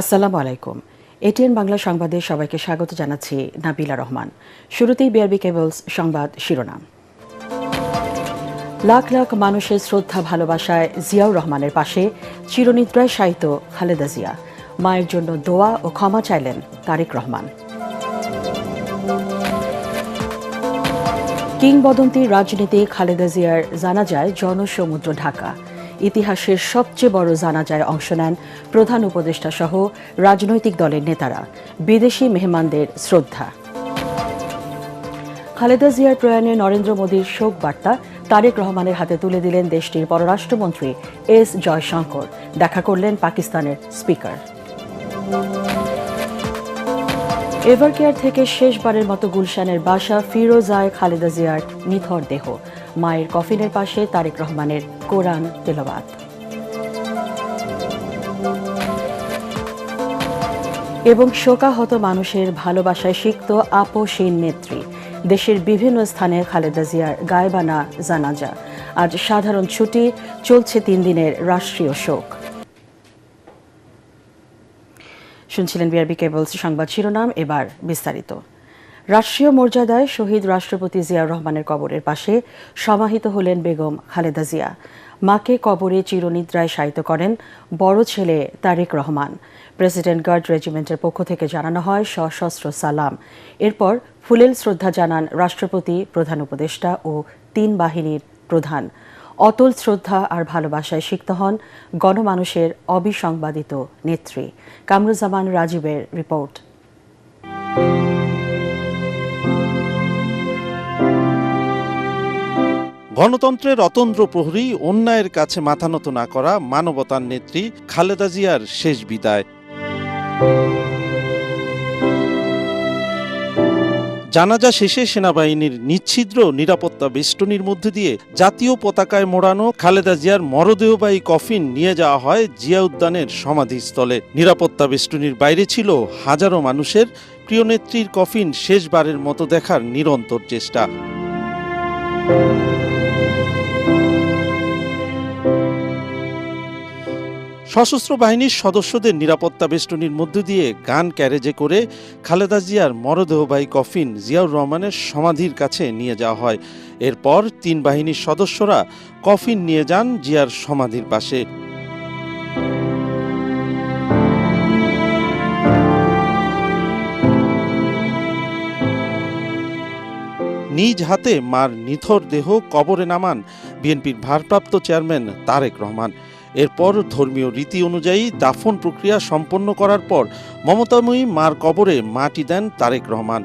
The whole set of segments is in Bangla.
আসসালামু আলাইকুম। এটিএন বাংলা সংবাদে সবাইকে স্বাগত জানাচ্ছি নাবিলা রহমান। শুরুতেই বিআরবি কেবলস সংবাদ শিরোনাম। লাখ লাখ মানুষের শ্রদ্ধা ভালোবাসায় জিয়াউর রহমানের পাশে চিরনিদ্রায় শায়িত খালেদা জিয়া। মায়ের জন্য দোয়া ও ক্ষমা চাইলেন তারেক রহমান। কিংবদন্তি রাজনীতিক খালেদা জিয়ার জানাজায় জনসমুদ্র ঢাকা। ইতিহাসের সবচেয়ে বড় জানাজায় অংশ নেন প্রধান উপদেষ্টা সহ রাজনৈতিক দলের নেতারা। বিদেশি মেহমানদের শ্রদ্ধা। খালেদা জিয়ার প্রয়াণে নরেন্দ্র মোদীর শোক বার্তা তারেক রহমানের হাতে তুলে দিলেন দেশটির পররাষ্ট্রমন্ত্রী এস জয়শঙ্কর। দেখা করলেন পাকিস্তানের স্পিকার। এভারকেয়ার থেকে শেষবারের মতো গুলশানের বাসা ফিরোজায় খালেদা জিয়ার নিথর দেহ। মায়ের কফিনের পাশে তারেক রহমানের কোরআন তেলাওয়াত। এবং শোকাহত মানুষের ভালোবাসায় সিক্ত আপসীন নেত্রী। দেশের বিভিন্ন স্থানে খালেদা জিয়ার গায়বানা জানাজা। আজ সাধারণ ছুটি, চলছে 3 দিনের রাষ্ট্রীয় শোক। শুনছিলেন বিআরবি কেবলস সংবাদ শিরোনাম, এবার বিস্তারিত। রাষ্ট্রীয় মর্যাদায় শহীদ রাষ্ট্রপতি জিয়াউর রহমানের কবরের পাশে সমাহিত হলেন বেগম খালেদা জিয়া। মাকে কবরে চিরনিদ্রায় শায়িত করেন বড় ছেলে তারেক রহমান। প্রেসিডেন্ট গার্ড রেজিমেন্টের পক্ষ থেকে জানানো হয় সশস্ত্র সালাম। এরপর ফুলেল শ্রদ্ধা জানান রাষ্ট্রপতি, প্রধান উপদেষ্টা ও 3 বাহিনীর প্রধান। অতল শ্রদ্ধা আর ভালোবাসায় সিক্ত হন গণমানুষের অবিসংবাদিত নেত্রী। কামরুজ্জামান রাজীবের রিপোর্ট। গণতন্ত্রের অতন্দ্র প্রহরী, অন্যায়ের কাছে মাথা নত না করা মানবতার নেত্রী খালেদা জিয়ার শেষ বিদায়। জানাজা শেষে সেনাবাহিনীর নিচ্ছিদ্র নিরাপত্তা বেষ্টনীর মধ্যে দিয়ে জাতীয় পতাকায় মোড়ানো খালেদা জিয়ার মরদেহবাহী কফিন নিয়ে যাওয়া হয় জিয়া উদ্যানের সমাধিস্থলে। নিরাপত্তা বেষ্টনীর বাইরে ছিল হাজারো মানুষের প্রিয় নেত্রীর কফিন শেষবারের মতো দেখার নিরন্তর চেষ্টা। সশস্ত্র বাহিনীর সদস্যদের নিরাপত্তা বেষ্টনীর মধ্য দিয়ে গান ক্যারেজে করে খালেদা জিয়ার মরদেহবাহী কফিন জিয়াউর রহমানের সমাধির কাছে নিয়ে যাওয়া হয়। এরপর 3 বাহিনীর সদস্যরা কফিন নিয়ে যান জিয়ার সমাধির পাশে। নিজ হাতে মার নিথর দেহ কবরে নামান বিএনপির ভারপ্রাপ্ত চেয়ারম্যান তারেক রহমান। এরপর ধর্মীয় রীতি অনুযায়ী দাফন প্রক্রিয়া সম্পন্ন করার পর মমতাময়ী মার কবরে মাটি দেন তারেক রহমান।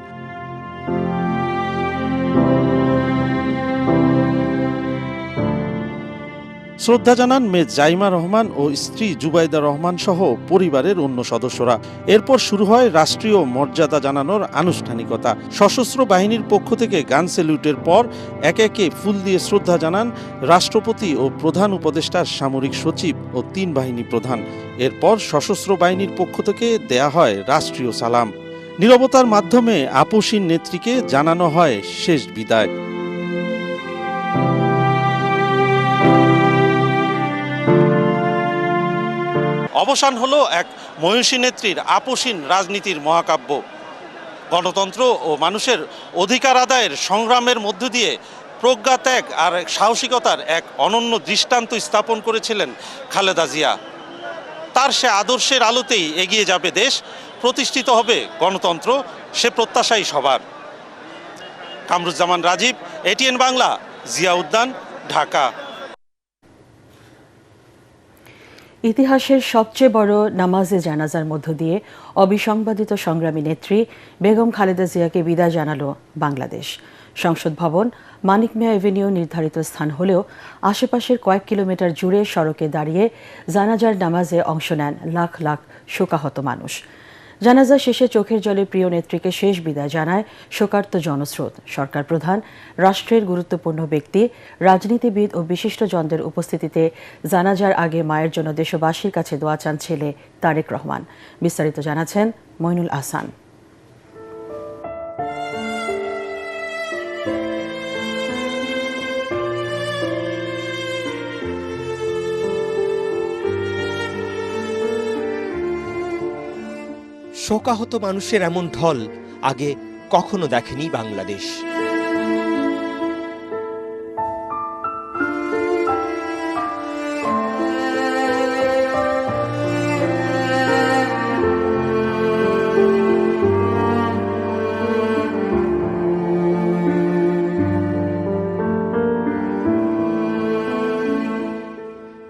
শ্রদ্ধা জানান মেয়ে জাইমা রহমান ও স্ত্রী জুবাইদা রহমান সহ পরিবারের অন্য সদস্যরা। এরপর শুরু হয় রাষ্ট্রীয় মর্যাদা জানানোর আনুষ্ঠানিকতা। সশস্ত্র বাহিনীর পক্ষ থেকে গান স্যালুটের পর একে একে ফুল দিয়ে শ্রদ্ধা জানান রাষ্ট্রপতি ও প্রধান উপদেষ্টার সামরিক সচিব ও 3 বাহিনী প্রধান। এরপর সশস্ত্র বাহিনীর পক্ষ থেকে দেয়া হয় রাষ্ট্রীয় সালাম। নীরবতার মাধ্যমে আপসীন নেত্রীকে জানানো হয় শেষ বিদায়। অবসান হলো এক মহিষী নেত্রীর আপসীন রাজনীতির মহাকাব্য। গণতন্ত্র ও মানুষের অধিকার আদায়ের সংগ্রামের মধ্য দিয়ে প্রজ্ঞা ত্যাগ আর সাহসিকতার এক অনন্য দৃষ্টান্ত স্থাপন করেছিলেন খালেদা জিয়া। তার সে আদর্শের আলোতেই এগিয়ে যাবে দেশ, প্রতিষ্ঠিত হবে গণতন্ত্র, সে প্রত্যাশাই সবার। কামরুজ্জামান রাজীব, এটিএন বাংলা, জিয়া উদ্যান, ঢাকা। ইতিহাসের সবচেয়ে বড় নামাজে জানাজার মধ্য দিয়ে অবিসংবাদিত সংগ্রামী নেত্রী বেগম খালেদা জিয়াকে বিদায় জানালো বাংলাদেশ। সংসদ ভবন, মানিক মিয়া এভিনিউ নির্ধারিত স্থান হলেও আশেপাশের কয়েক কিলোমিটার জুড়ে সড়কে দাঁড়িয়ে জানাজার নামাজে অংশ নেন লাখ লাখ শোকাহত মানুষ। জানাজা শেষে চোখের জলে প্রিয় নেত্রীকে শেষ বিদায় জানায় শোকার্ত জনস্রোত। সরকার প্রধান, রাষ্ট্রের গুরুত্বপূর্ণ ব্যক্তি, রাজনীতিবিদ ও বিশিষ্টজনদের উপস্থিতিতে জানাজার আগে মায়ের জন্য দেশবাসীর কাছে দোয়া চান ছেলে তারেক রহমান। বিস্তারিত জানাচ্ছেন মইনুল আহসান। শোকাহত মানুষের এমন ঢল আগে কখনো দেখেনি বাংলাদেশ।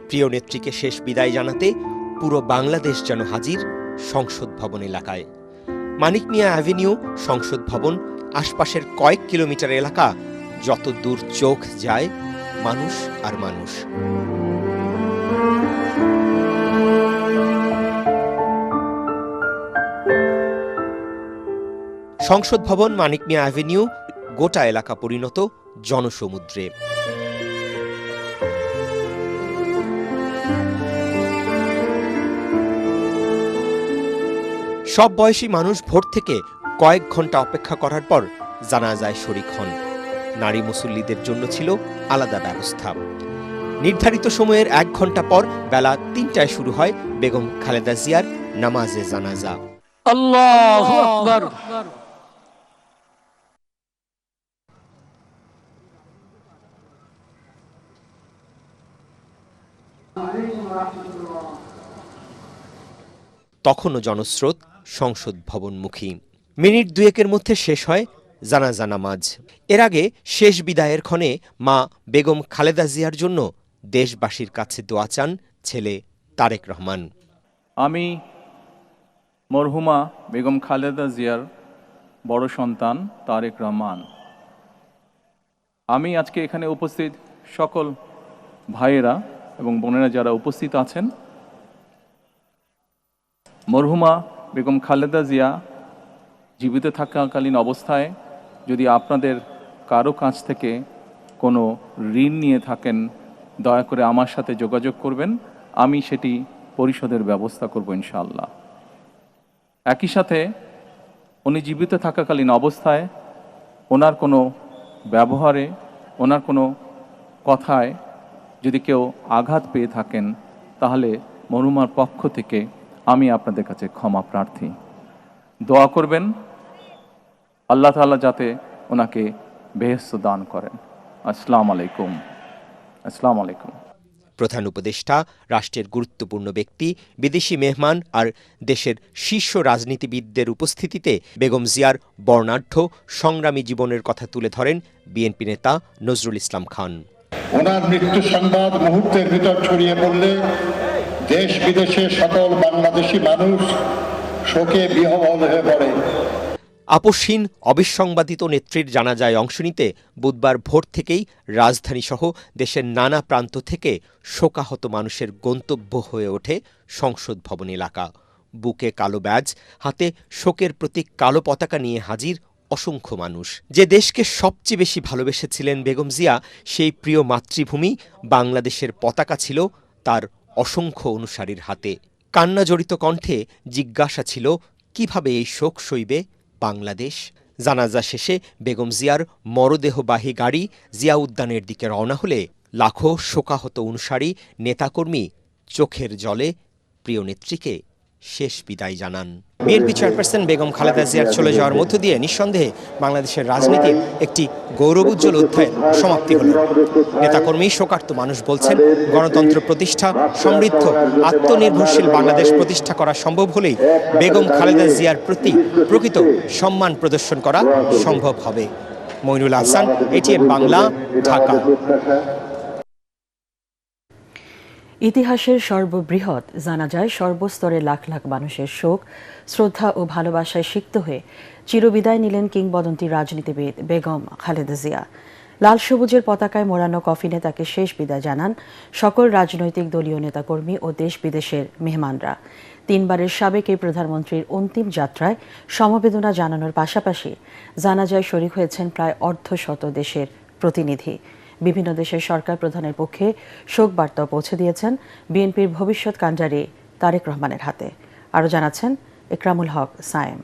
প্রিয় নেত্রীকে শেষ বিদায় জানাতে পুরো বাংলাদেশ যেন হাজির সংসদ ভবন এলাকায়। মানিক মিয়া অ্যাভিনিউ, সংসদ ভবন, আশপাশের কয়েক কিলোমিটার এলাকা, যত দূর চোখ যায় মানুষ আর মানুষ। সংসদ ভবন, মানিক মিয়া অ্যাভিনিউ, গোটা এলাকা পরিণত জনসমুদ্রে। সব বয়সী মানুষ ভোর থেকে কয়েক ঘন্টা অপেক্ষা করার পর জানাজায় শরীক হন। নারী মুসল্লিদের জন্য ছিল আলাদা ব্যবস্থা। নির্ধারিত সময়ের 1 ঘন্টা পর বেলা 3টায় শুরু হয় বেগম খালেদা জিয়ার নামাজে জানাজা। আল্লাহু আকবার। তখনও জনস্রোত সংসদ ভবনমুখী। মিনিট 2-এর মধ্যে শেষ হয় জানাজা নামাজ। এর আগে শেষ বিদায়ের ক্ষণে মা বেগম খালেদা জিয়ার জন্য দেশবাসীর কাছে দোয়া চান ছেলে তারেক রহমান। আমি মরহুমা বেগম খালেদা জিয়ার বড় সন্তান তারেক রহমান। আমি আজকে এখানে উপস্থিত সকল ভাইয়েরা এবং বোনেরা যারা উপস্থিত আছেন, মরহুমা বেগম খালেদা জিয়া জীবিত থাকাকালীন অবস্থায় যদি আপনাদের কারো কাছ থেকে কোনো ঋণ নিয়ে থাকেন, দয়া করে আমার সাথে যোগাযোগ করবেন, আমি সেটি পরিশোধের ব্যবস্থা করব ইনশাআল্লাহ। একই সাথে উনি জীবিত থাকাকালীন অবস্থায় ওনার কোনো ব্যবহারে, ওনার কোনো কথায় যদি কেউ আঘাত পেয়ে থাকেন, তাহলে মরহুমার পক্ষ থেকে আমি আপনাদের কাছে ক্ষমা প্রার্থী। দোয়া করবেন আল্লাহ তাআলা যাতে ওনাকে বেহেশত দান করেন। আসসালামু আলাইকুম। আসসালামু আলাইকুম। প্রধান উপদেষ্টা, রাষ্ট্রের গুরুত্বপূর্ণ ব্যক্তি, বিদেশি মেহমান আর দেশের শীর্ষ রাজনীতিবিদদের উপস্থিতিতে বেগম জিয়ার বর্ণাঢ্য সংগ্রামী জীবনের কথা তুলে ধরেন বিএনপি নেতা নজরুল ইসলাম খান। ওনার মৃত্যু সংবাদ মুহূর্তের ভিতর ছড়িয়ে পড়লে দেশ বিদেশের সকল বাংলাদেশি মানুষ শোকে বিহ্বল হয়ে পড়ে। আপসহীন অবিসংবাদিত নেত্রীর জানাজায় অংশ নিতে বুধবার ভোর থেকেই রাজধানীসহ দেশের নানা প্রান্ত থেকে শোকাহত মানুষের গন্তব্য হয়ে ওঠে সংসদ ভবন এলাকা। বুকে কালো ব্যাজ, হাতে শোকের প্রতীক কালো পতাকা নিয়ে হাজির অসংখ্য মানুষ। যে দেশকে সবচেয়ে বেশি ভালোবেসেছিলেন বেগম জিয়া, সেই প্রিয় মাতৃভূমি বাংলাদেশের পতাকা ছিল তার অসংখ্য অনুসারীর হাতে। কান্নাজড়িত কণ্ঠে জিজ্ঞাসা ছিল, কিভাবে এই শোক সইবে বাংলাদেশ? জানাজা শেষে বেগম জিয়ার মরদেহবাহী গাড়ি জিয়া উদ্যানের দিকে রওনা হলে লাখো শোকাহত অনুসারী, নেতাকর্মী চোখের জলে প্রিয় নেত্রীকে শেষ বিদায় জানান। বিএনপি চেয়ারপারসন বেগম খালেদা জিয়ার চলে যাওয়ার মধ্য দিয়ে নিঃসন্দেহে বাংলাদেশের রাজনীতির একটি গৌরবোজ্জ্বল অধ্যায়ের সমাপ্তি হল। নেতাকর্মী, শোকার্ত মানুষ বলছেন, গণতন্ত্র প্রতিষ্ঠা, সমৃদ্ধ, আত্মনির্ভরশীল বাংলাদেশ প্রতিষ্ঠা করা সম্ভব হলেই বেগম খালেদা জিয়ার প্রতি প্রকৃত সম্মান প্রদর্শন করা সম্ভব হবে। মইনুল হাসান, এটিএন বাংলা, ঢাকা। ইতিহাসের সর্ববৃহৎ জানাজায় সর্বস্তরের লাখ লাখ মানুষের শোক, শ্রদ্ধা ও ভালোবাসায় সিক্ত হয়ে চিরবিদায় নিলেন কিংবদন্তি রাজনীতিবিদ বেগম খালেদা জিয়া। লাল সবুজের পতাকায় মোড়ানো কফিনে তাকে শেষ বিদায় জানান সকল রাজনৈতিক দলীয় নেতাকর্মী ও দেশ বিদেশের মেহমানরা। 3 বারের সাবেক এই প্রধানমন্ত্রীর অন্তিম যাত্রায় সমবেদনা জানানোর পাশাপাশি জানাজায় শরীক হয়েছেন প্রায় অর্ধশত দেশের প্রতিনিধি। বিভিন্ন দেশের সরকার প্রধানের পক্ষে শোক বার্তা পৌঁছে দিয়েছেন বিএনপির ভবিষ্যৎ কাণ্ডারি তারেক রহমানের হাতে। আরও জানাচ্ছেন ইকরামুল হক সায়েম।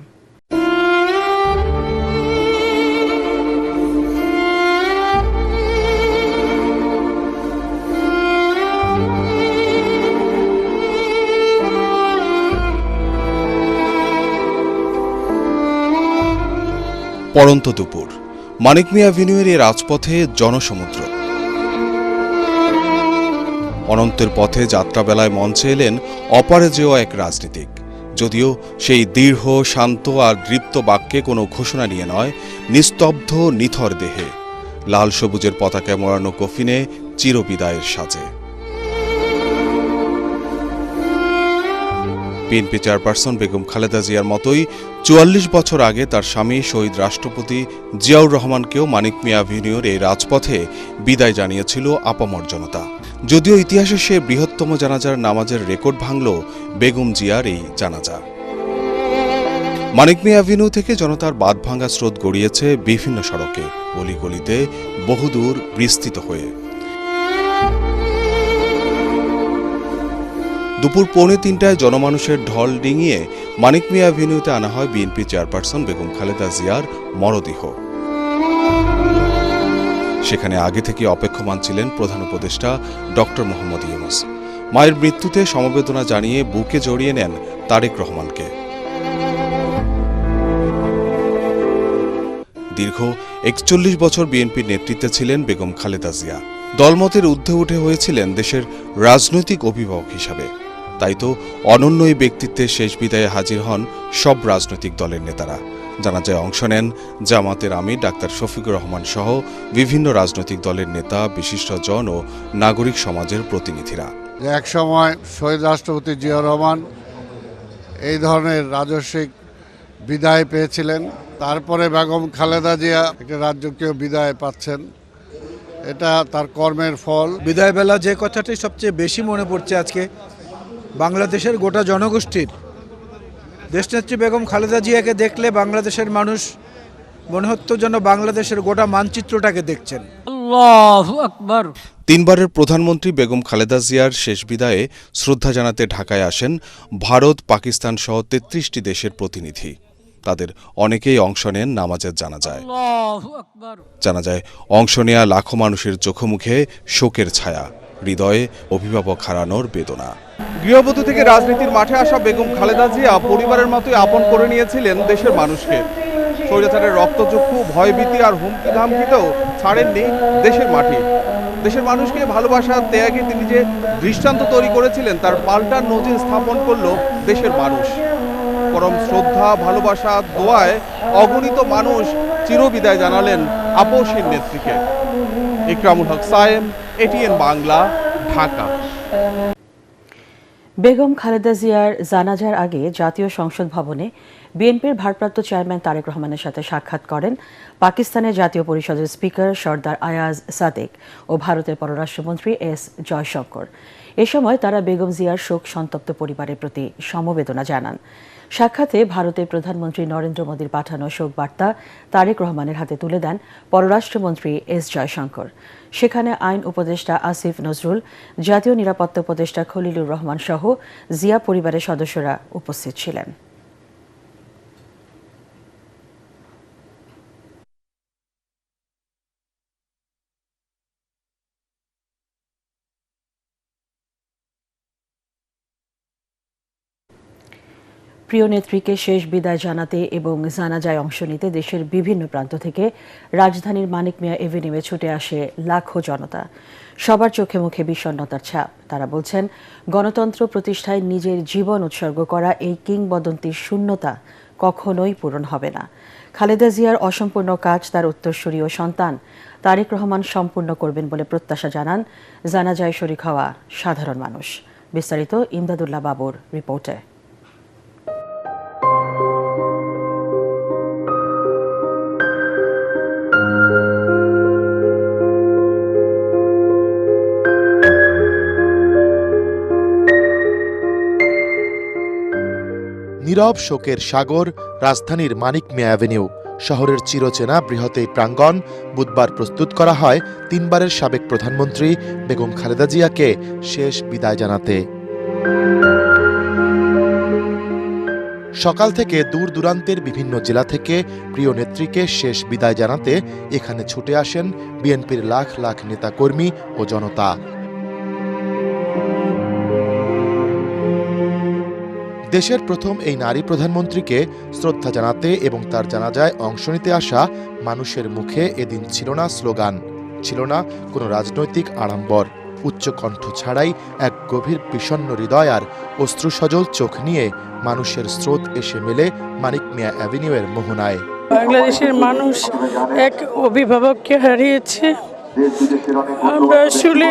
পড়ন্ত দুপুর, মানিক মিয়া অ্যাভিনিউয়ের এই রাজপথে জনসমুদ্র। অনন্তের পথে যাত্রাবেলায় মঞ্চে এলেন অপরাজেয় এক রাজনীতিক। যদিও সেই দৃঢ়, শান্ত আর দৃপ্ত বাক্যে কোনো ঘোষণা নিয়ে নয়, নিস্তব্ধ নিথর দেহে, লাল সবুজের পতাকায় মোড়ানো কফিনে চিরবিদায়ের সাজে। বিএনপি চেয়ারপারসন বেগম খালেদা জিয়ার মতোই ৪৪ বছর আগে তার স্বামী শহীদ রাষ্ট্রপতি জিয়াউর রহমানকেও মানিক মিয়া অ্যাভিনিউর এই রাজপথে বিদায় জানিয়েছিল আপামর জনতা। যদিও ইতিহাসে সে বৃহত্তম জানাজার নামাজের রেকর্ড ভাঙল বেগম জিয়ার এই জানাজা। মানিক মিয়া অ্যাভিনিউ থেকে জনতার বাঁধভাঙা স্রোত গড়িয়েছে বিভিন্ন সড়কে, অলিগলিতে, বহুদূর বিস্তৃত হয়ে। দুপুর 2:45 জনমানুষের ঢল ডিঙিয়ে মানিক মিয়া অ্যাভিনিউতে আনা হয় বিএনপি চেয়ারপারসন বেগম খালেদা জিয়ার মরদেহ। সেখানে আগে থেকে অপেক্ষমান ছিলেন প্রধান উপদেষ্টা ডক্টর মোহাম্মদ ইউনূস। মায়ের মৃত্যুতে সমবেদনা জানিয়ে বুকে জড়িয়ে নেন তারেক রহমানকে। দীর্ঘ 41 বছর বিএনপির নেতৃত্বে ছিলেন বেগম খালেদা জিয়া। দলমতের ঊর্ধ্বে উঠে হয়েছিলেন দেশের রাজনৈতিক অভিভাবক হিসাবে। তাই তো অনন্য এই ব্যক্তিত্বের শেষ বিদায়ে হাজির হন সব রাজনৈতিক দলের নেতারা। জানাজায় অংশ নেন জামাতের আমির ডাক্তার শফিকুর রহমান সহ বিভিন্ন রাজনৈতিক দলের নেতা, বিশিষ্টজন ও নাগরিক সমাজের প্রতিনিধিরা। এক সময় শহীদ রাষ্ট্রপতি জিয়াউর রহমান এই ধরনের রাজস্বিক বিদায় পেয়েছিলেন, তারপরে বেগম খালেদা জিয়া একটা রাজকীয় বিদায় পাচ্ছেন। এটা তার কর্মের ফল। বিদায় বেলা যে কথাটি সবচেয়ে বেশি মনে পড়ছে আজকে বাংলাদেশের গোটা জনগোষ্ঠীর, দেশনেত্রী বেগম খালেদা জিয়াকে দেখলে বাংলাদেশের মানুষ মনে হতো যেন বাংলাদেশের গোটা মানচিত্রটাকে দেখছেন। আল্লাহু আকবার। 3 বারের প্রধানমন্ত্রী বেগম খালেদা জিয়ার শেষ বিদায়ে শ্রদ্ধা জানাতে ঢাকায় আসেন ভারত, পাকিস্তান সহ 33টি দেশের প্রতিনিধি। তাদের অনেকেই অংশ নেন নামাজের জানাজায়। জানাজায় অংশ নেয়া লাখো মানুষের চোখমুখে শোকের ছায়া, হৃদয়ে অভিভাবক হারানোর বেদনা। গৃহবধূ থেকে রাজনীতির মাঠে আসা বেগম খালেদা জিয়া পরিবারের মতোই আপন করে নিয়েছিলেন দেশের মানুষকে। স্বৈরাচারের রক্তচক্ষু, ভয়ভীতি আর হুমকি ধামকিতেও ছাড়েননি দেশের মাটি। দেশের মানুষকে ভালোবাসা, ত্যাগে তিনি যে দৃষ্টান্ত তৈরি করেছিলেন তার পাল্টা নজির স্থাপন করল দেশের মানুষ। পরম শ্রদ্ধা, ভালোবাসা, দোয়ায় অগণিত মানুষ চিরবিদায় জানালেন আপসহীন নেত্রীকে। ইকরামুল হক সায়েম, এটিএন বাংলা, ঢাকা। বেগম খালেদা জিয়ার জানাজার আগে জাতীয় সংসদ ভবনে বিএনপির ভারপ্রাপ্ত চেয়ারম্যান তারেক রহমানের সাথে সাক্ষাৎ করেন পাকিস্তানের জাতীয় পরিষদের স্পিকার সর্দার আয়াজ সাদেক ও ভারতের পররাষ্ট্রমন্ত্রী এস জয়শঙ্কর। এ সময় তারা বেগম জিয়ার শোক সন্তপ্ত পরিবারের প্রতি সমবেদনা জানান। সাক্ষাতে ভারতের প্রধানমন্ত্রী নরেন্দ্র মোদীর পাঠানো শোক বার্তা তারেক রহমানের হাতে তুলে দেন পররাষ্ট্রমন্ত্রী এস জয়শঙ্কর। সেখানে আইন উপদেষ্টা আসিফ নজরুল, জাতীয় নিরাপত্তা উপদেষ্টা খলিলুর রহমান সহ জিয়া পরিবারের সদস্যরা উপস্থিত ছিলেন। প্রিয় নেত্রীকে শেষ বিদায় জানাতে এবং জানাজায় অংশ নিতে দেশের বিভিন্ন প্রান্ত থেকে রাজধানীর মানিক মিয়া এভিনিউয়ে ছুটে আসে লাখো জনতা। সবার চোখে মুখে বিষণ্ণতার ছাপ। তারা বলছেন, গণতন্ত্র প্রতিষ্ঠায় নিজের জীবন উৎসর্গ করা এই কিংবদন্তির শূন্যতা কখনোই পূরণ হবে না। খালেদা জিয়ার অসম্পূর্ণ কাজ তার উত্তরসূরি ও সন্তান তারেক রহমান সম্পূর্ণ করবেন বলে প্রত্যাশা জানান জানাজায় শরিক হওয়া সাধারণ মানুষ। বিস্তারিত ইমদাদুল্লাহ বাবুর রিপোর্টে। নীরব শোকের সাগর রাজধানীর মানিক মিয়া অ্যাভিনিউ। শহরের চিরচেনা বৃহৎ এই প্রাঙ্গণ বুধবার প্রস্তুত করা হয় 3 বারের সাবেক প্রধানমন্ত্রী বেগম খালেদা জিয়াকে শেষ বিদায় জানাতে। সকাল থেকে দূর দূরান্তের বিভিন্ন জেলা থেকে প্রিয় নেত্রীকে শেষ বিদায় জানাতে এখানে ছুটে আসেন বিএনপির লাখ লাখ নেতাকর্মী ও জনতা। দেশের প্রথম এই নারী প্রধানমন্ত্রীকে শ্রদ্ধা জানাতে এবং তার জানাজায় অংশ নিতে আসা মানুষের মুখে এদিন ছিল না স্লোগান, ছিল না কোনো রাজনৈতিক আড়ম্বর। উচ্চ কণ্ঠ ছাড়াই এক গভীর বিষণ্ণ হৃদয় আর অশ্রুসজল চোখ নিয়ে মানুষের স্রোত এসে মেলে মানিক মিয়া অ্যাভিনিউয়ের মোহনায়। বাংলাদেশের মানুষ এক অভিভাবককে হারিয়েছে। আমরা আসলে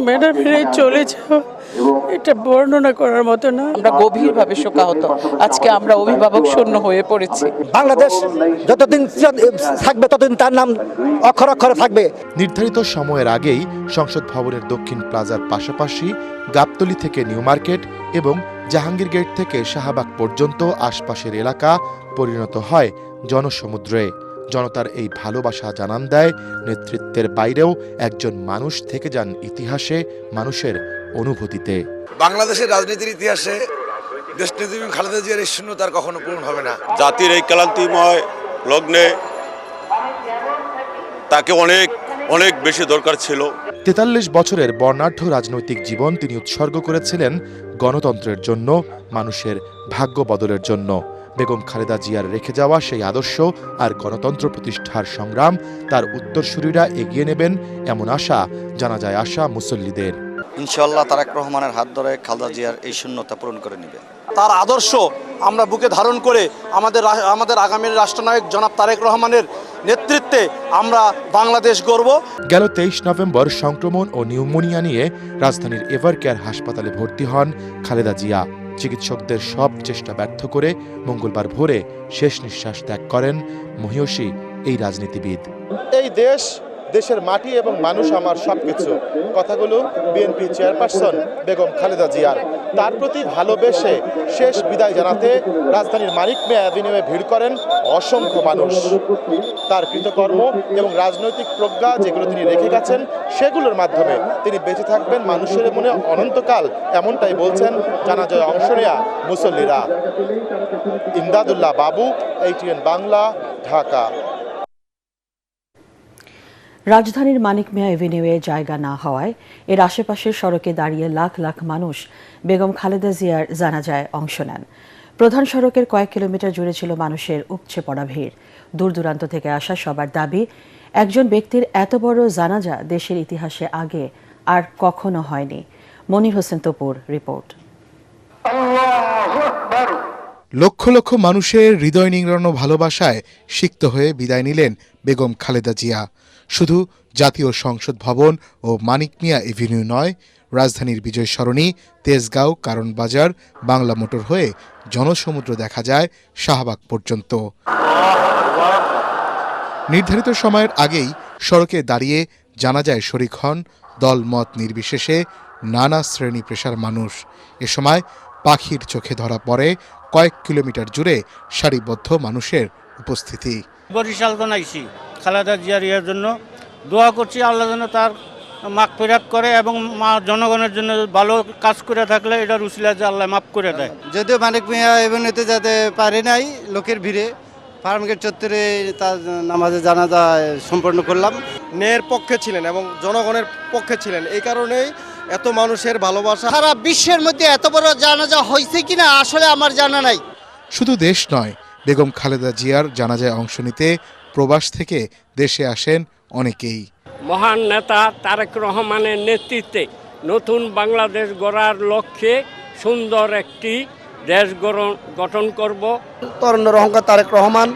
মেরে চলে যাওয়া এটা বর্ণনা করার মতো না। আমরা গভীরভাবে শোকাহত। আজকে আমরা অভিভাবক শূন্য হয়ে পড়েছি। বাংলাদেশ যতদিন থাকবে ততদিন তার নাম অক্ষর অক্ষরে থাকবে। নির্ধারিত সময়ের আগেই সংসদ ভবনের দক্ষিণ প্লাজার পাশাপাশি গাবতলী থেকে নিউ মার্কেট এবং জাহাঙ্গীর গেট থেকে শাহবাগ পর্যন্ত আশপাশের এলাকা পরিণত হয় জনসমুদ্রে। জনতার এই ভালোবাসা জানান দেয় নেতৃত্বের বাইরেও একজন মানুষ থেকে যান ইতিহাসে, মানুষের অনুভূতিতে। বাংলাদেশের রাজনীতির ইতিহাসে দেশনেত্রী খালেদা জিয়ার এই শূন্যতার কখনো পূরণ হবে না। জাতির এই ক্লান্তিময় লগ্নে তাকে অনেক অনেক বেশি দরকার ছিল। ৪৩ বছরের বর্ণাঢ্য রাজনৈতিক জীবন তিনি উৎসর্গ করেছিলেন গণতন্ত্রের জন্য, মানুষের ভাগ্য বদলের জন্য। বেগম খালেদা জিয়ার রেখে যাওয়া সেই আদর্শ আর গণতন্ত্র প্রতিষ্ঠার সংগ্রাম তার উত্তরসূরিরা এগিয়ে নেবেন এমন আশা জানাজায় আসা মুসল্লিদের। ইনশাআল্লাহ তারেক রহমানের হাত ধরে খালেদা জিয়ার এই শূন্যতা পূরণ করে নেবে। তার আদর্শ আমরা বুকে ধারণ করে আমাদের আগামী রাষ্ট্রনায়ক জনাব তারেক রহমানের নেতৃত্বে আমরা বাংলাদেশ গড়ব। গেল 23 নভেম্বর সংক্রমণ ও নিউমোনিয়া নিয়ে রাজধানীর এভারকেয়ার হাসপাতালে ভর্তি হন খালেদা জিয়া। চিকিৎসকদের সব চেষ্টা ব্যর্থ করে মঙ্গলবার ভোরে শেষ নিঃশ্বাস ত্যাগ করেন মহিয়সী এই রাজনীতিবিদ। এই দেশের মাটি এবং মানুষ আমার সবকিছু, কথাগুলো বিএনপি চেয়ারপারসন বেগম খালেদা জিয়ার। তার প্রতি ভালোবেসে শেষ বিদায় জানাতে রাজধানীর মানিক মিয়া অ্যাভিনিউয়ে ভিড় করেন অসংখ্য মানুষ। তার কৃতকর্ম এবং রাজনৈতিক প্রজ্ঞা যেগুলো তিনি রেখে গেছেন, সেগুলোর মাধ্যমে তিনি বেঁচে থাকবেন মানুষের মনে অনন্তকাল, এমনটাই বলছেন জানাজায় অংশ নেয়া মুসল্লিরা। ইমদাদুল্লাহ বাবু, ATN বাংলা, ঢাকা। রাজধানীর মানিক মিয়া এভিনিউয়ে জায়গা না হওয়ায় এর আশেপাশের সড়কে দাঁড়িয়ে লাখ লাখ মানুষ বেগম খালেদা জিয়ার জানাজায় অংশ নেন। প্রধান সড়কের কয়েক কিলোমিটার জুড়ে ছিল মানুষের উপচে পড়া ভিড়। দূর দূরান্ত থেকে আসা সবার দাবি, একজন ব্যক্তির এত বড় জানাজা দেশের ইতিহাসে আগে আর কখনো হয়নি। মনির হোসেন তপুর রিপোর্ট। লক্ষ লক্ষ মানুষের হৃদয় নিংড়ানো ভালোবাসায় সিক্ত হয়ে বিদায় নিলেন বেগম খালেদা জিয়া। শুধু জাতীয় সংসদ ভবন ও মানিক মিয়া এভিনিউ নয়, রাজধানীর বিজয় সরণি, তেজগাঁও, কারণ বাজার, বাংলা মোটর হয়ে জনসমুদ্র দেখা যায় শাহবাগ পর্যন্ত। নির্ধারিত সময়ের আগেই সড়কে দাঁড়িয়ে জানাজায় শরিক হন দলমত নির্বিশেষে নানা শ্রেণী পেশার মানুষ। এ সময় পাখির চোখে ধরা পড়ে কয়েক কিলোমিটার জুড়ে সারিবদ্ধ মানুষের উপস্থিতি। বরিশাল তো নাইছি খালেদা জিয়ার জন্য দোয়া করছি, আল্লাহ যেন তার মাগফিরাত করে এবং জনগণের জন্য ভালো কাজ করে থাকলে এটা রুসিলা যে আল্লাহ মাফ করে দেয়। যদিও মানিক মিয়া এভিনিউতে যেতে পারে নাই লোকের ভিড়ে, ফার্মগেট চত্বরে তার নামাজে জানাজা সম্পন্ন করলাম। ন্যায়ের পক্ষে ছিলেন এবং জনগণের পক্ষে ছিলেন, এই কারণেই এত মানুষের ভালোবাসা। সারা বিশ্বের মধ্যে এত বড় জানাজা হয়েছে কিনা আসলে আমার জানা নাই। শুধু দেশ নয়, বেগম খালেদা জিয়ার জানাজায় অংশ নিতে প্রবাস থেকে দেশে আসেন অনেকেই। মহান নেতা তারেক রহমানের নেতৃত্বে নতুন বাংলাদেশ গড়ার লক্ষ্যে সুন্দর একটি দেশ গঠন করব। তরুণের অহংকার তারেক রহমান,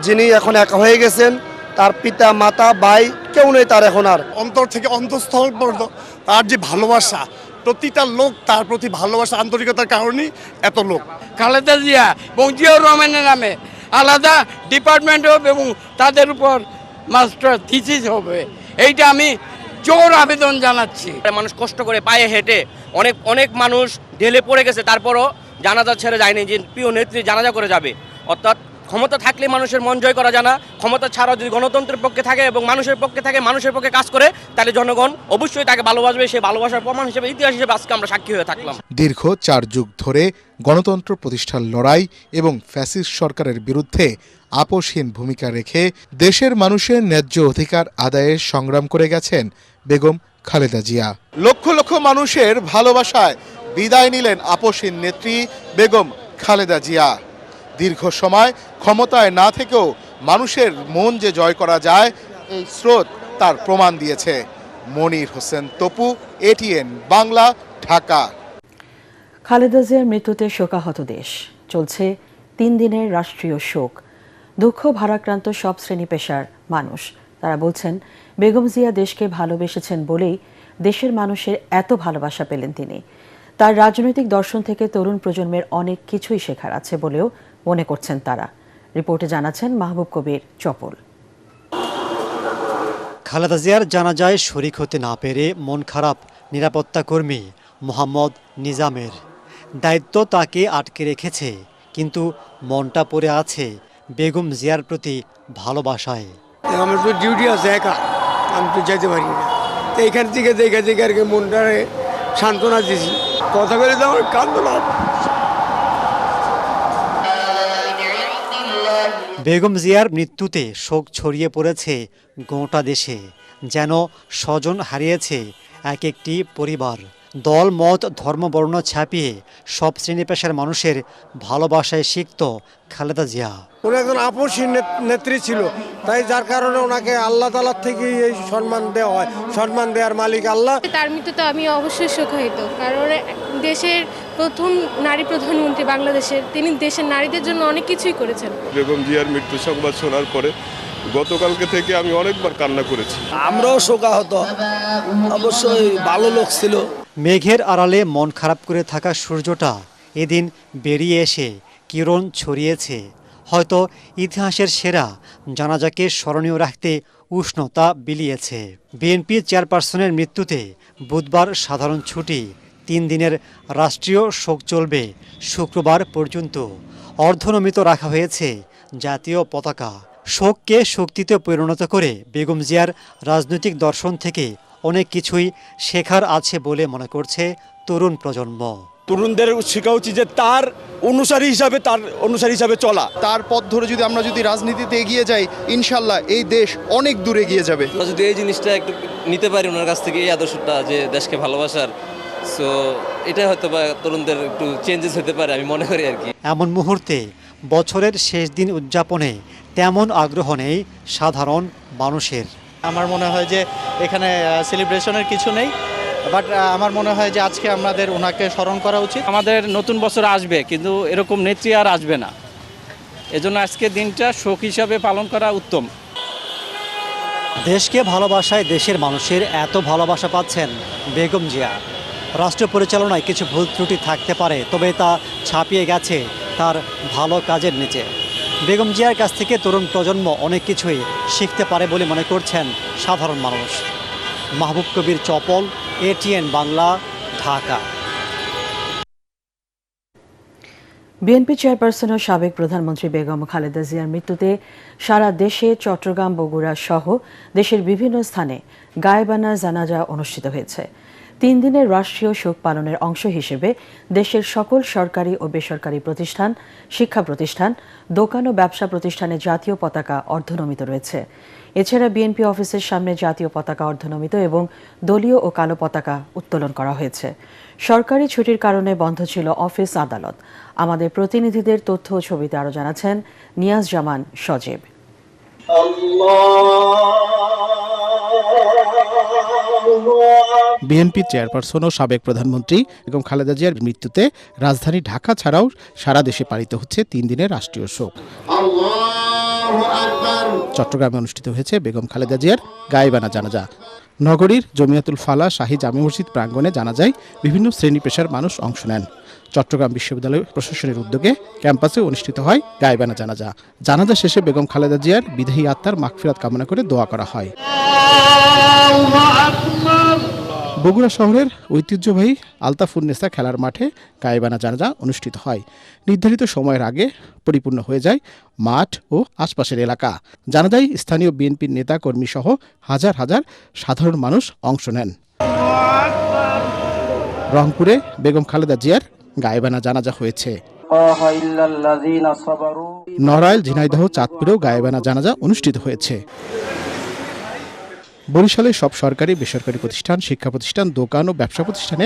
যিনি এখন একা হয়ে গেছেন, তার পিতা মাতা ভাই কেউ নেই তার এখন আর। অন্তর থেকে অন্তঃস্থল পর্যন্ত তার যে ভালোবাসা, প্রতিটা লোক তার প্রতি ভালোবাসা আন্তরিকতার কারণেই এত লোক। খালেদা জিয়া এবং জিয়াউর রহমানের নামে আলাদা ডিপার্টমেন্ট হবে এবং তাদের উপর মাস্টার থিসিস হবে, এইটা আমি জোর আবেদন জানাচ্ছি। মানুষ কষ্ট করে পায়ে হেঁটে অনেক মানুষ ঢেলে পড়ে গেছে, তারপরও জানাজা ছেড়ে যায়নি যে প্রিয় নেত্রী জানাজা করে যাবে। অর্থাৎ ক্ষমতা থাকলে মানুষের মন জয় করা যায় না, ক্ষমতা ছাড়া যদি গণতন্ত্রের পক্ষে থাকে এবং মানুষের পক্ষে থাকে, মানুষের পক্ষে কাজ করে, তাহলে জনগণ অবশ্যই তাকে ভালোবাসবে। সেই ভালোবাসার প্রমাণ হিসেবে, ইতিহাস হিসেবে আজকে আমরা সাক্ষী হয়ে থাকলাম। দীর্ঘ 4 যুগ ধরে গণতন্ত্র প্রতিষ্ঠার লড়াই এবং ফ্যাসিস্ট সরকারের বিরুদ্ধে আপোষহীন ভূমিকা রেখে দেশের মানুষের ন্যায্য অধিকার আদায়ে সংগ্রাম করে গেছেন বেগম খালেদা জিয়া। লক্ষ লক্ষ মানুষের ভালোবাসায় বিদায় নিলেন আপোষহীন নেত্রী বেগম খালেদা জিয়া। দীর্ঘ সময় ক্ষমতায় না থেকেও মানুষের মন যে জয় করা যায়, এই স্রোত তার প্রমাণ দিয়েছে। মনির হোসেন তপু, এটিএন বাংলা, ঢাকা। খালেদা জিয়ার মৃত্যুতে শোকাহত দেশ। চলছে 3 দিনের রাষ্ট্রীয় শোক। দুঃখ ভারাক্রান্ত সব শ্রেণী পেশার মানুষ। তারা বলছেন, বেগম জিয়া দেশকে ভালোবেসেছেন বলেই দেশের মানুষের এত ভালোবাসা পেলেন তিনি। তার রাজনৈতিক দর্শন থেকে তরুণ প্রজন্মের অনেক কিছুই শেখার আছে বলেও মনে করছেন তারা। রিপোর্টে জানাচ্ছেন মাহবুব কবির চপল। খালেদা জিয়ার জানাজায় শরিক হতে না পেরে মন খারাপ নিরাপত্তা কর্মী মোহাম্মদ নিজামের। দায়িত্ব তাকে আটকে রেখেছে, কিন্তু মনটা পড়ে আছে বেগম জিয়ার প্রতি ভালোবাসায়। আমার তো ডিউটি আছে একা, আমি তো যেতে পারি না। তো এইখান থেকে দেখে আর কি মনটারে সান্ত্বনা দিয়েছি। কথা বলে তো আমার কান্দলাম। বেগম জিয়ার মৃত্যুতে শোক ছড়িয়ে পড়েছে গোটা দেশে, যেন স্বজন হারিয়েছে এক একটি পরিবার। দল মত ধর্ম বর্ণ ছাপিয়ে সব শ্রেণী পেশার মানুষের ভালোবাসায় সিক্ত খালেদা জিয়া। উনি একজন আপসী নেত্রী ছিল, তাই যার কারণে ওনাকে আল্লাহ তাআলা থেকে এই সম্মান দেওয়া হয়। সম্মান দেওয়ার মালিক আল্লাহ। তার মৃত্যুতে আমি অবশ্যই শোকাহত, কারণ দেশের প্রথম নারী প্রধানমন্ত্রী বাংলাদেশের, তিনি দেশের নারীদের জন্য অনেক কিছুই করেছেন। বেগম জিয়ার মৃত্যু সংবাদ শোনার পরে গতকালকে থেকে আমি অনেকবার কান্না করেছি। আমরাও শোকাহত, অবশ্যই ভালো লোক ছিল। মেঘের আড়ালে মন খারাপ করে থাকা সূর্যটা এদিন বেরিয়ে এসে কিরণ ছড়িয়েছে। হয়তো ইতিহাসের সেরা জানাজাকে স্মরণীয় রাখতে উষ্ণতা বিলিয়েছে। বিএনপি চেয়ারপারসনের মৃত্যুতে বুধবার সাধারণ ছুটি। 3 দিনের রাষ্ট্রীয় শোক চলবে শুক্রবার পর্যন্ত। অর্ধনমিত রাখা হয়েছে জাতীয় পতাকা। শোককে শক্তিতে পরিণত করে বেগম জিয়ার রাজনৈতিক দর্শন থেকে অনেক কিছুই শেখার আছে বলে মনে করছে তরুণ প্রজন্ম। তরুণদের শেখা উচিত যে তার অনুসারী হিসাবে চলা। তার পথ ধরে যদি আমরা রাজনীতিতে এগিয়ে যাই, ইনশাল্লাহ এই দেশ অনেক দূর এগিয়ে যাবে। আমরা যদি এই জিনিসটা একটু নিতে পারি ওনার কাছ থেকে, এই আদর্শটা যে দেশকে ভালোবাসার, সো এটা হয়তো বা তরুণদের একটু চেঞ্জেস হতে পারে আমি মনে করি আর কি। এমন মুহূর্তে বছরের শেষ দিন উদযাপনে তেমন আগ্রহ নেই সাধারণ মানুষের। আমার মনে হয় যে এখানে সেলিব্রেশনের কিছু নেই, বাট আমার মনে হয় যে আজকে আমাদের ওনাকে স্মরণ করা উচিত। আমাদের নতুন বছর আসবে, কিন্তু এরকম নেত্রী আর আসবে না। এজন্য আজকে দিনটা শোক হিসাবে পালন করা উত্তম। দেশকে ভালোবাসায় দেশের মানুষের এত ভালোবাসা পাচ্ছেন বেগম জিয়া। রাষ্ট্র পরিচালনায় কিছু ভুল ত্রুটি থাকতে পারে, তবে তা ছাপিয়ে গেছে তার ভালো কাজের নিচে। বেগম জিয়ার কাছ থেকে তরুণ প্রজন্ম অনেক কিছুই শিখতে পারে বলে মনে করছেন সাধারণ মানুষ। Mahbub Kabir Chapal, ATN Bangla, Dhaka. BNP chairperson ও সাবেক প্রধানমন্ত্রী বেগম খালেদা জিয়ার মৃত্যুতে সারা দেশে চট্টগ্রাম, বগুড়া সহ দেশের বিভিন্ন স্থানে গায়েবানা জানাজা অনুষ্ঠিত হয়েছে। 3 দিনের রাষ্ট্রীয় শোক পালনের অংশ হিসেবে দেশের সকল সরকারি ও বেসরকারি প্রতিষ্ঠান, শিক্ষা প্রতিষ্ঠান, দোকান ও ব্যবসা প্রতিষ্ঠানে জাতীয় পতাকা অর্ধনমিত রয়েছে। এছাড়া বিএনপি অফিসের সামনে জাতীয় পতাকা অর্ধনমিত এবং দলীয় ও কালো পতাকা উত্তোলন করা হয়েছে। সরকারি ছুটির কারণে বন্ধ ছিল অফিস, আদালত। আমাদের প্রতিনিধিদের তথ্য ও ছবিতে আরও জানাচ্ছেন নিয়াজ জামান সজীব। বিএনপি চেয়ারপারসন ও সাবেক প্রধানমন্ত্রী বেগম খালেদা জিয়ার মৃত্যুতে রাজধানী ঢাকা ছাড়াও সারা দেশে পালিত হচ্ছে 3 দিনের রাষ্ট্রীয় শোক। চট্টগ্রামে অনুষ্ঠিত হয়েছে বেগম খালেদা জিয়ার গায়েবানা জানাজা। নগরীর জমিয়াতুল ফালা শাহী জামে মসজিদ প্রাঙ্গণে জানাজায় বিভিন্ন শ্রেণী পেশার মানুষ অংশ নেন। চট্টগ্রাম বিশ্ববিদ্যালয় প্রশাসনের উদ্যোগে ক্যাম্পাসে অনুষ্ঠিত হয় গায়েবানা জানাজা। জানাজা শেষে বেগম খালেদা জিয়ার বিদেহী আত্মার মাগফিরাত কামনা করে দোয়া করা হয়। বগুড়া শহরের ঐতিহ্যবাহী আলতাফুন্নেসা খেলার মাঠে গায়েবানা জানাজা অনুষ্ঠিত হয়। নির্ধারিত সময়ের আগে পরিপূর্ণ হয়ে যায় মাঠ ও আশপাশের এলাকা। জানাজায় স্থানীয় বিএনপির নেতা কর্মী সহ হাজার হাজার সাধারণ মানুষ অংশ নেন। রংপুরে বেগম খালেদা জিয়ার গায়েবানা জানাজা হয়েছে। নড়াইল, ঝিনাইদহ, চাঁদপুরেও গায়েবানা জানাজা অনুষ্ঠিত হয়েছে। বরিশালে সব সরকারি বেসরকারি প্রতিষ্ঠান, শিক্ষা প্রতিষ্ঠান, দোকান ও ব্যবসা প্রতিষ্ঠানে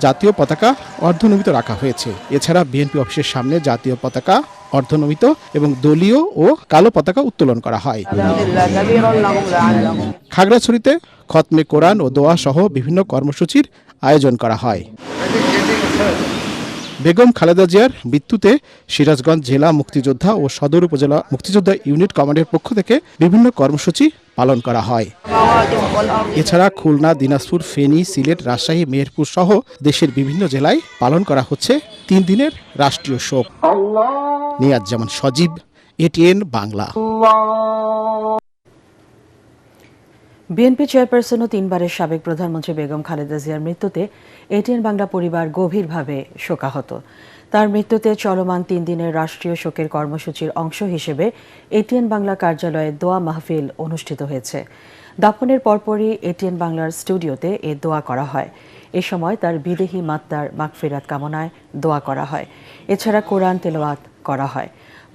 জাতীয় পতাকা অর্ধনমিত রাখা হয়েছে। এছাড়া বিএনপি অফিসের সামনে জাতীয় পতাকা অর্ধনমিত এবং দলীয় ও কালো পতাকা উত্তোলন করা হয়। খাগড়াছড়িতে খতমে কোরআন ও দোয়া সহ বিভিন্ন কর্মসূচির আয়োজন করা হয়। বেগম খালেদা জিয়ার মৃত্যুতে সিরাজগঞ্জ জেলা মুক্তিযোদ্ধা ও সদর উপজেলা মুক্তিযোদ্ধা ইউনিট কমান্ডের পক্ষ থেকে বিভিন্ন কর্মসূচি পালন করা হয়। এছাড়া খুলনা, দিনাজপুর, ফেনী, সিলেট, রাজশাহী, মেহেরপুর সহ দেশের বিভিন্ন জেলায় পালন করা হচ্ছে 3 দিনের রাষ্ট্রীয় শোক। নিয়াজ জামান সজীব, এটিএন বাংলা। বিএনপি চেয়ারপারসন ও 3 বারের সাবেক প্রধানমন্ত্রী বেগম খালেদা জিয়ার মৃত্যুতে এটিএন বাংলা পরিবার গভীরভাবে শোকাহত। তার মৃত্যুতে চলমান 3 দিনের রাষ্ট্রীয় শোকের কর্মসূচির অংশ হিসেবে এটিএন বাংলা কার্যালয়ে দোয়া মাহফিল অনুষ্ঠিত হয়েছে। দাফনের পরপরই এটিএন বাংলার স্টুডিওতে এ দোয়া করা হয়। এ সময় তার বিদেহী মাত্মার মাগফিরাত কামনায় দোয়া করা হয়। এছাড়া কোরআন তেলাওয়াত করা হয়।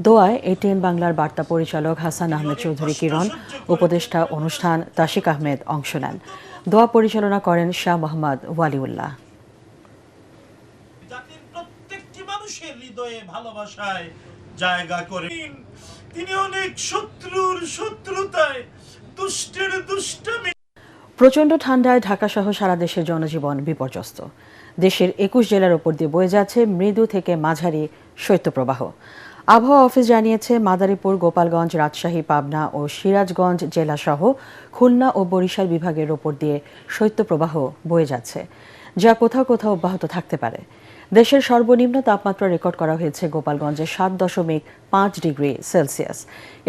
দোয়ায় এটিএন বাংলার বার্তা পরিচালক হাসান আহমেদ চৌধুরী কিরণ, উপদেষ্টা অনুষ্ঠান তাশিক আহমেদ অংশ নেন। দোয়া পরিচালনা করেন শাহ মোহাম্মদ ওয়ালিউল্লাহ। জাতির প্রত্যেকটি মানুষের হৃদয়ে ভালোবাসায় জায়গা করে তিনি অনেক শত্রুর শত্রুতায়, দুষ্টের দুষ্টামি। প্রচণ্ড ঠান্ডায় ঢাকাসহ সারা দেশের জনজীবন বিপর্যস্ত। দেশের 21 জেলার ওপর দিয়ে বয়ে যাচ্ছে মৃদু থেকে মাঝারি শৈত্যপ্রবাহ। আবহাওয়া অফিস জানিয়েছে, মাদারীপুর, গোপালগঞ্জ, রাজশাহী, পাবনা ও সিরাজগঞ্জ জেলাসহ খুলনা ও বরিশাল বিভাগের ওপর দিয়ে শৈত্যপ্রবাহ বয়ে যাচ্ছে, যা কোথাও কোথাও অব্যাহত থাকতে পারে। দেশের সর্বনিম্ন তাপমাত্রা রেকর্ড করা হয়েছে গোপালগঞ্জে 7.5 ডিগ্রি সেলসিয়াস।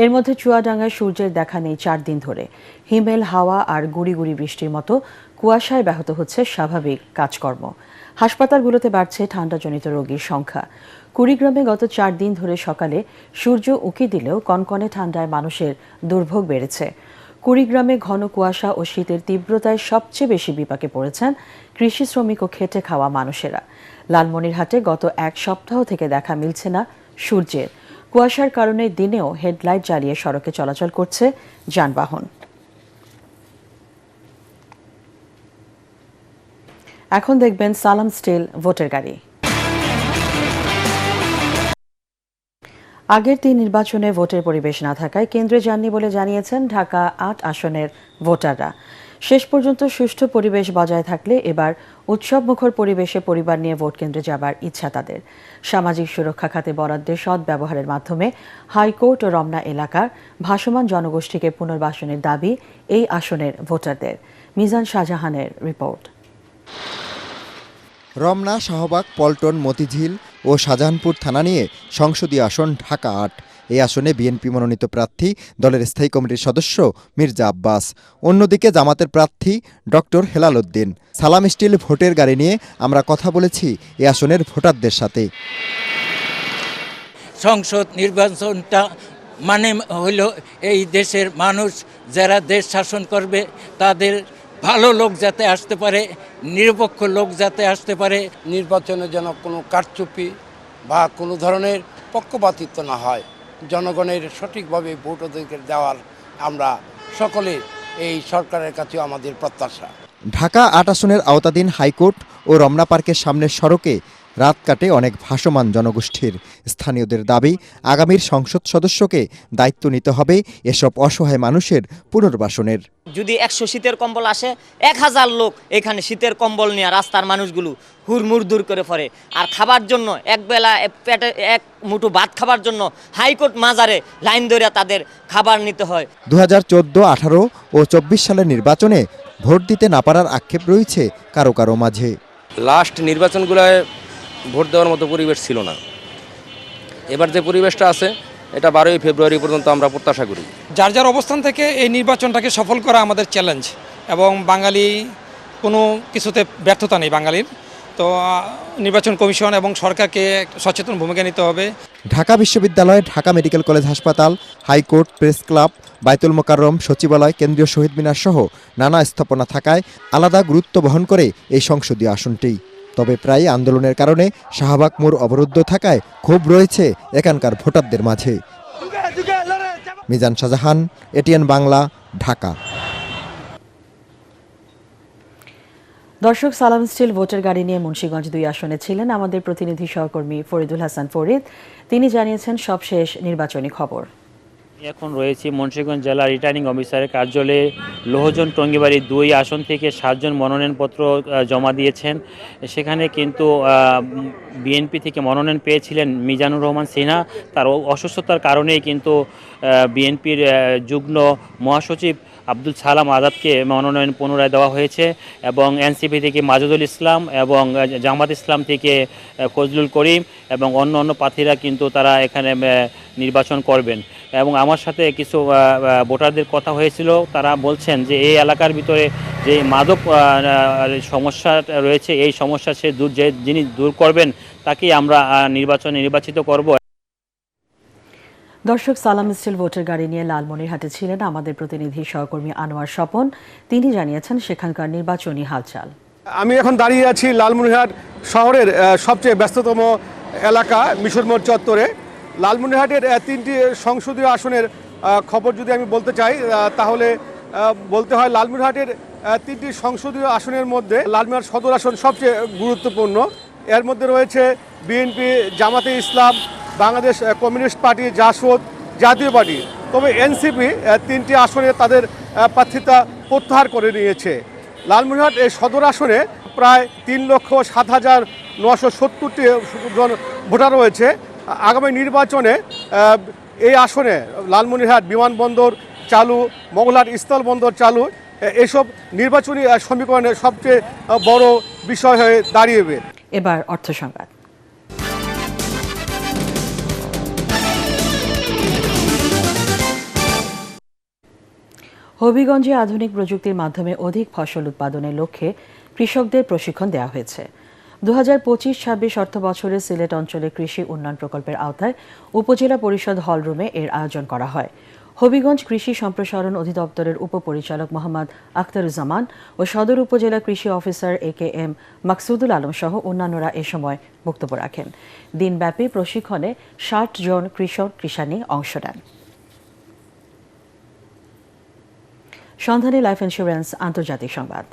এর মধ্যে চুয়াডাঙ্গায় সূর্যের দেখা নেই 4 দিন ধরে। হিমেল হাওয়া আর গুড়ি গুড়ি বৃষ্টির মতো কুয়াশায় ব্যাহত হচ্ছে স্বাভাবিক কাজকর্ম। হাসপাতালগুলোতে বাড়ছে ঠান্ডাজনিত রোগীর সংখ্যা। কুড়িগ্রামে গত 4 দিন ধরে সকালে সূর্য উঁকি দিলেও কনকনে ঠান্ডায় মানুষের দুর্ভোগ বেড়েছে। কুড়িগ্রামে ঘন কুয়াশা ও শীতের তীব্রতায় সবচেয়ে বেশি বিপাকে পড়েছেন কৃষি শ্রমিক ও খেটে খাওয়া মানুষেরা। লালমনিরহাটে গত 1 সপ্তাহ থেকে দেখা মিলছে না সূর্যের। কুয়াশার কারণে দিনেও হেডলাইট জ্বালিয়ে সড়কে চলাচল করছে যানবাহন। এখন দেখবেন সালাম স্টিল ভোটের গাড়ি। আগের 3 নির্বাচনে ভোটের পরিবেশ না থাকায় কেন্দ্রে যাননি বলে জানিয়েছেন ঢাকা 8 আসনের ভোটাররা। শেষ পর্যন্ত সুষ্ঠু পরিবেশ বজায় থাকলে এবার উৎসবমুখর পরিবেশে পরিবার নিয়ে ভোট কেন্দ্রে যাবার ইচ্ছা তাদের। সামাজিক সুরক্ষা খাতে বরাদ্দের সৎ ব্যবহারের মাধ্যমে হাইকোর্ট ও রমনা এলাকার ভাসমান জনগোষ্ঠীকে পুনর্বাসনের দাবি এই আসনের ভোটারদের। মিজান শাহজাহানের রিপোর্ট। রমনা, শাহবাগ, পল্টন, মতিঝিল ও শাহজাহানপুর থানা নিয়ে সংসদীয় আসন ঢাকা 8। এই আসনে বিএনপি মনোনীত প্রার্থী দলের স্থায়ী কমিটির সদস্য মির্জা আব্বাস। অন্যদিকে জামাতের প্রার্থী ডক্টর হেলাল উদ্দিন। সালাম স্টিল ভোটের গাড়ি নিয়ে আমরা কথা বলেছি এই আসনের ভোটারদের সাথে। সংসদ নির্বাচনটা মানে হইল এই দেশের মানুষ যারা দেশ শাসন করবে তাদের ভালো লোক যাতে আসতে পারে, নিরপেক্ষ লোক যাতে আসতে পারে। নির্বাচনে যেন কোনো কারচুপি বা কোনো ধরনের পক্ষপাতিত্ব না হয়, জনগণের সঠিকভাবে ভোট অধিকার দেওয়ার আমরা সকলে এই সরকারের কাছে আমাদের প্রত্যাশা। ঢাকা 8 আসনের আওতাধীন হাইকোর্ট ও রমনা পার্কের সামনের সড়কে রাত কাটে অনেক ভাসমান জনগোষ্ঠীর। স্থানীয়দের দাবি, আগামীর সংসদ সদস্যকে দায়িত্ব নিতে হবে এসব অসহায় মানুষের পুনর্বাসনের। যদি 100 শীতের কম্বল আসে, 1000 লোক এখানে শীতের কম্বল নিয়ে রাস্তার মানুষগুলো হুড়মুড় দূর করে পড়ে। আর খাবার জন্য একবেলা পেটে 1 মুঠো ভাত খাবার জন্য হাইকোর্ট মাজারে লাইন ধরে তাদের খাবার নিতে হয়। 2014, 18 ও 24 সালের নির্বাচনে ভোট দিতে না পারার আক্ষেপ রয়েছে কারো কারো মাঝে। লাস্ট নির্বাচনগুলোয় ভোট দেওয়ার মতো পরিবেশ ছিল না। এবার যে পরিবেশটা আছে এটা 12ই ফেব্রুয়ারি পর্যন্ত আমরা প্রত্যাশা করি। যার যার অবস্থান থেকে এই নির্বাচনটাকে সফল করা আমাদের চ্যালেঞ্জ, এবং বাঙালি কোনো কিছুতে ব্যর্থতা নেই বাঙালির। তো নির্বাচন কমিশন এবং সরকারকে সচেতন ভূমিকা নিতে হবে। ঢাকা বিশ্ববিদ্যালয়, ঢাকা মেডিকেল কলেজ হাসপাতাল, হাইকোর্ট, প্রেস ক্লাব, বাইতুল মোকাররম, সচিবালয়, কেন্দ্রীয় শহীদ মিনার সহ নানা স্থাপনা থাকায় আলাদা গুরুত্ব বহন করে এই সংসদীয় আসনটি। তবে প্রায় আন্দোলনের কারণে শাহবাগ মোড় অবরুদ্ধ থাকায় ক্ষোভ রয়েছে এখানকার ভোটারদের মাঝে। মিজান শাহজাহান, এটিএন বাংলা, ঢাকা। দর্শক, সালাম স্টিল ভোটার গাড়ি নিয়ে মুন্সিগঞ্জ 2 আসনে ছিলেন আমাদের প্রতিনিধি সহকর্মী ফরিদুল হাসান ফরিদ। তিনি জানিয়েছেন সবশেষ নির্বাচনী খবর। এখন রয়েছি মুন্সিগঞ্জ জেলা রিটার্নিং অফিসারের কার্যালয়ে। লোহজন টঙ্গিবাড়ি 2 আসন থেকে 7 জন মনোনয়নপত্র জমা দিয়েছেন। সেখানে কিন্তু বিএনপি থেকে মনোনয়ন পেয়েছিলেন মিজানুর রহমান সিনহা। তার অসুস্থতার কারণেই কিন্তু বিএনপির যুগ্ম মহাসচিব আব্দুল সালাম আজাদকে মনোনয়ন পুনরায় দেওয়া হয়েছে এবং এনসিপি থেকে মাজুদুল ইসলাম এবং জামাত ইসলাম থেকে ফজলুল করিম এবং অন্য প্রার্থীরা কিন্তু তারা এখানে নির্বাচন করবেন। এবং আমার সাথে কিছু ভোটারদের কথা হয়েছিল, তারা বলছেন যে এই এলাকার ভিতরে যে মাদক সমস্যা রয়েছে, এই সমস্যা যিনি দূর করবেন তাকেই আমরা নির্বাচিত করব। দর্শক, সালাম স্টিল ভোটার গাড়ি নিয়ে লালমনিরহাটে ছিলেন আমাদের প্রতিনিধি সহকর্মী আনোয়ার স্বপন। তিনি জানিয়েছেন সেখানকার নির্বাচনী হালচাল। আমি এখন দাঁড়িয়ে আছি লালমনিরহাট শহরের সবচেয়ে ব্যস্ততম এলাকা মিশরমোড় চত্বরে। লালমনিরহাটের 3টি সংসদীয় আসনের খবর যদি আমি বলতে চাই তাহলে বলতে হয় লালমনিরহাটের 3টি সংসদীয় আসনের মধ্যে লালমনিরহাট সদর আসন সবচেয়ে গুরুত্বপূর্ণ। এর মধ্যে রয়েছে বিএনপি, জামাতে ইসলাম, বাংলাদেশ কমিউনিস্ট পার্টি, জাসদ, জাতীয় পার্টি। তবে এনসিপি 3টি আসনে তাদের প্রার্থিতা প্রত্যাহার করে নিয়েছে। লালমনিরহাট এই সদর আসনে প্রায় 3,07,970টি জন ভোটার রয়েছে। আগামী নির্বাচনে এই আসনে লালমনিরহাট বিমানবন্দর চালু, মোগলহাট স্থলবন্দর চালু, এসব নির্বাচনী সমীকরণের সবচেয়ে বড় বিষয় হয়ে দাঁড়িয়েবে। এবার অর্থ সংবাদ। হবিগঞ্জে আধুনিক প্রযুক্তির মাধ্যমে অধিক ফসল উৎপাদনের লক্ষ্যে কৃষকদের প্রশিক্ষণ দেওয়া হয়েছে। 2025-26 অর্থ বছরে সিলেট অঞ্চলে কৃষি উন্নয়ন প্রকল্পের আওতায় উপজেলা পরিষদ হলরুমে এর আয়োজন করা হয়। হবিগঞ্জ কৃষি সম্প্রসারণ অধিদপ্তরের উপপরিচালক মোহাম্মদ আখতারুজ্জামান ও সদর উপজেলা কৃষি অফিসার AKM মাকসুদুল আলম সহ অন্যান্যরা এ সময় বক্তব্য রাখেন। দিনব্যাপী প্রশিক্ষণে 60 জন কৃষাণী অংশ নেন। সন্ধানী লাইফ ইন্স্যুরেন্স আন্তর্জাতিক সংবাদ।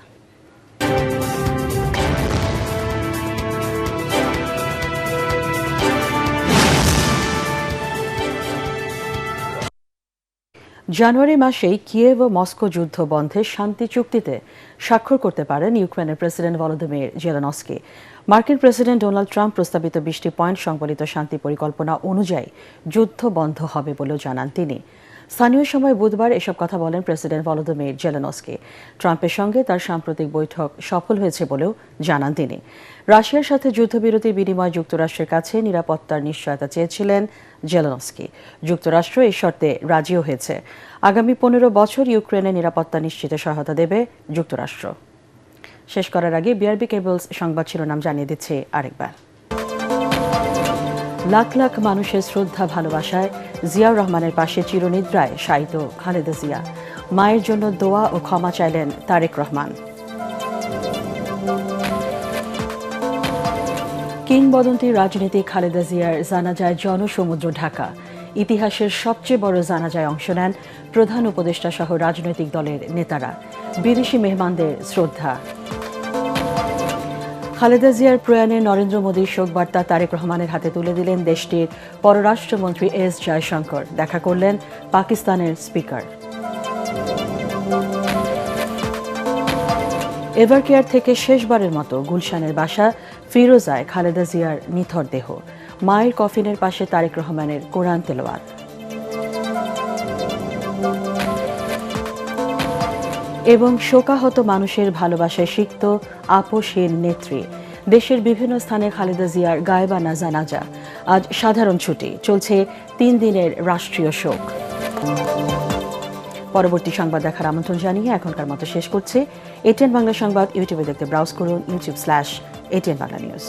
জানুয়ারি মাসেই কিয়েভ ও মস্কো যুদ্ধ বন্ধের শান্তি চুক্তিতে স্বাক্ষর করতে পারেন ইউক্রেনের প্রেসিডেন্ট ভলোদিমির জেলেনস্কি। মার্কিন প্রেসিডেন্ট ডোনাল্ড ট্রাম্প প্রস্তাবিত 20টি পয়েন্ট সংবলিত শান্তি পরিকল্পনা অনুযায়ী যুদ্ধ বন্ধ হবে বলেও জানান তিনি। স্থানীয় সময় বুধবার এসব কথা বলেন প্রেসিডেন্ট ভলোদিমির জেলেনস্কি। ট্রাম্পের সঙ্গে তার সাম্প্রতিক বৈঠক সফল হয়েছে বলেও জানান তিনি। রাশিয়ার সাথে যুদ্ধবিরতির বিনিময়ে যুক্তরাষ্ট্রের কাছে নিরাপত্তার নিশ্চয়তা চেয়েছিলেন জেলেনস্কি। যুক্তরাষ্ট্র এই শর্তে রাজিও হয়েছে। আগামী 15 বছর ইউক্রেনের নিরাপত্তা নিশ্চিতে সহায়তা দেবে যুক্তরাষ্ট্র। শেষ করার আগে বিআরবি কেবলস সংবাদ শিরোনাম জানিয়ে দিচ্ছে আরেকবার। লাখ লাখ মানুষের শ্রদ্ধা ভালোবাসায় জিয়াউর রহমানের পাশে চিরনিদ্রায় শায়িত খালেদা জিয়া। মায়ের জন্য দোয়া ও ক্ষমা চাইলেন তারেক রহমান। কিংবদন্তি রাজনীতিক খালেদা জিয়ার জানাজায় জনসমুদ্র ঢাকা। ইতিহাসের সবচেয়ে বড় জানাজায় অংশ নেন প্রধান উপদেষ্টা সহ রাজনৈতিক দলের নেতারা। বিদেশি মেহমানদের শ্রদ্ধা। খালেদা জিয়ার প্রয়াণে নরেন্দ্র মোদীর শোকবার্তা তারেক রহমানের হাতে তুলে দিলেন দেশটির পররাষ্ট্রমন্ত্রী S জয়শঙ্কর। দেখা করলেন পাকিস্তানের স্পিকার। এভারকেয়ার থেকে শেষবারের মতো গুলশানের বাসা ফিরোজায় খালেদা জিয়ার নিথর দেহ। মায়ের কফিনের পাশে তারেক রহমানের কোরআন তেলাওয়াত। এবং শোকাহত মানুষের ভালোবাসায় সিক্ত আপোষহীন নেত্রী। দেশের বিভিন্ন স্থানে খালেদা জিয়ার গায়েবানা জানাজা। আজ সাধারণ ছুটি, চলছে 3 দিনের রাষ্ট্রীয় শোক। পরবর্তী সংবাদ দেখার আমন্ত্রণ জানিয়ে এখনকার মতো শেষ করছে। ATN বাংলা সংবাদ ইউটিউবে দেখতে ব্রাউজ করুন youtube/ATN Bangla News।